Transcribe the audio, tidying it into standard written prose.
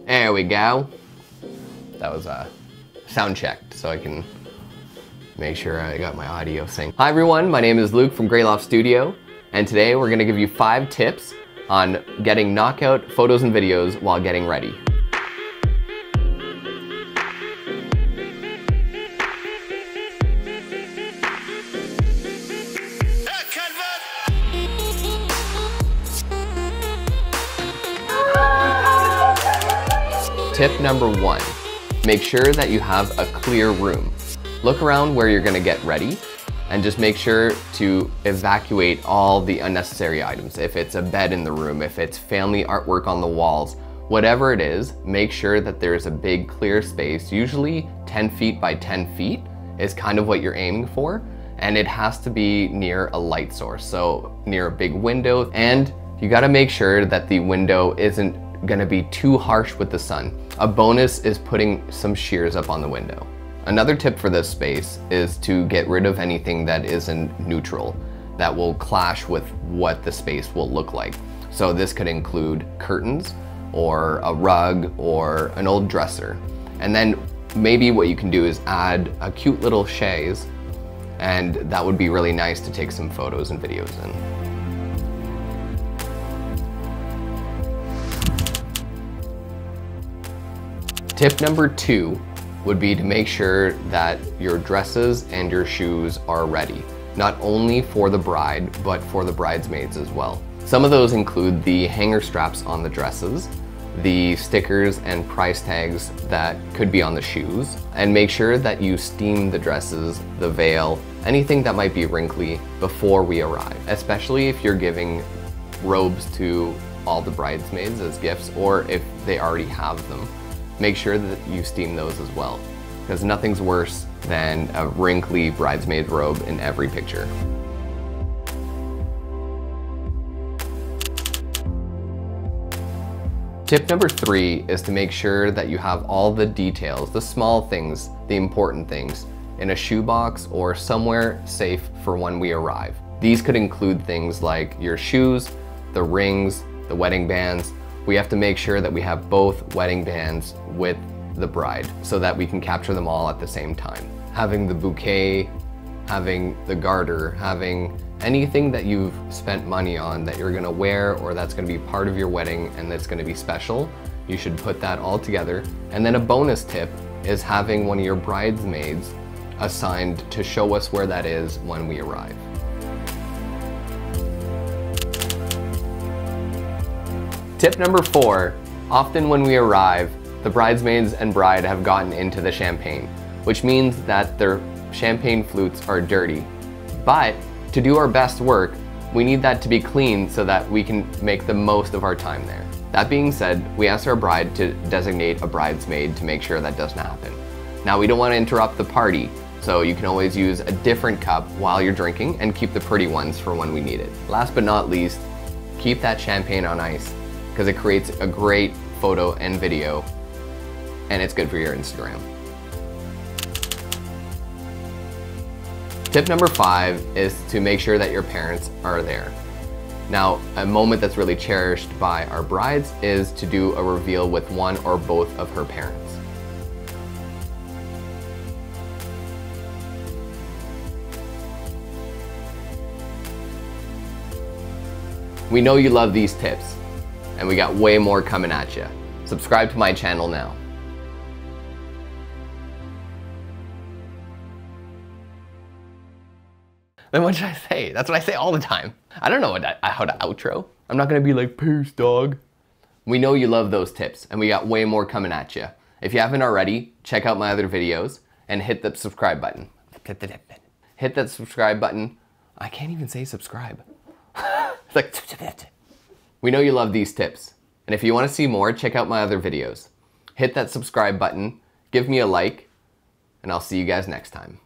There we go. That was sound checked so I can make sure I got my audio synced. Hi everyone, my name is Luke from Loft Studio, and today we're gonna give you 5 tips on getting knockout photos and videos while getting ready. Tip number 1, make sure that you have a clear room. Look around where you're gonna get ready and just make sure to evacuate all the unnecessary items. If it's a bed in the room, if it's family artwork on the walls, whatever it is, make sure that there's a big clear space. Usually 10 feet by 10 feet is kind of what you're aiming for, and it has to be near a light source, so near a big window, and you gotta make sure that the window isn't gonna be too harsh with the sun. A bonus is putting some shears up on the window. Another tip for this space is to get rid of anything that isn't neutral, that will clash with what the space will look like. So this could include curtains, or a rug, or an old dresser. And then maybe what you can do is add a cute little chaise, and that would be really nice to take some photos and videos in. Tip number 2 would be to make sure that your dresses and your shoes are ready, not only for the bride, but for the bridesmaids as well. Some of those include the hanger straps on the dresses, the stickers and price tags that could be on the shoes, and make sure that you steam the dresses, the veil, anything that might be wrinkly before we arrive, especially if you're giving robes to all the bridesmaids as gifts, or if they already have them. Make sure that you steam those as well, because nothing's worse than a wrinkly bridesmaid robe in every picture. Tip number 3 is to make sure that you have all the details, the small things, the important things, in a shoebox or somewhere safe for when we arrive. These could include things like your shoes, the rings, the wedding bands. We have to make sure that we have both wedding bands with the bride so that we can capture them all at the same time. Having the bouquet, having the garter, having anything that you've spent money on that you're gonna wear or that's gonna be part of your wedding and that's gonna be special, you should put that all together. And then a bonus tip is having one of your bridesmaids assigned to show us where that is when we arrive. Tip number 4, often when we arrive, the bridesmaids and bride have gotten into the champagne, which means that their champagne flutes are dirty. But to do our best work, we need that to be clean so that we can make the most of our time there. That being said, we ask our bride to designate a bridesmaid to make sure that doesn't happen. Now, we don't want to interrupt the party, so you can always use a different cup while you're drinking and keep the pretty ones for when we need it. Last but not least, keep that champagne on ice, because it creates a great photo and video, and it's good for your Instagram. Tip number 5 is to make sure that your parents are there. Now, a moment that's really cherished by our brides is to do a reveal with one or both of her parents. We know you love these tips, and we got way more coming at you. Subscribe to my channel now. Then what should I say? That's what I say all the time. I don't know how to outro. I'm not gonna be like, peace, dog. We know you love those tips, and we got way more coming at you. If you haven't already, check out my other videos and hit the subscribe button. Hit that subscribe button. I can't even say subscribe. It's like, we know you love these tips. And if you want to see more, check out my other videos. Hit that subscribe button, give me a like, and I'll see you guys next time.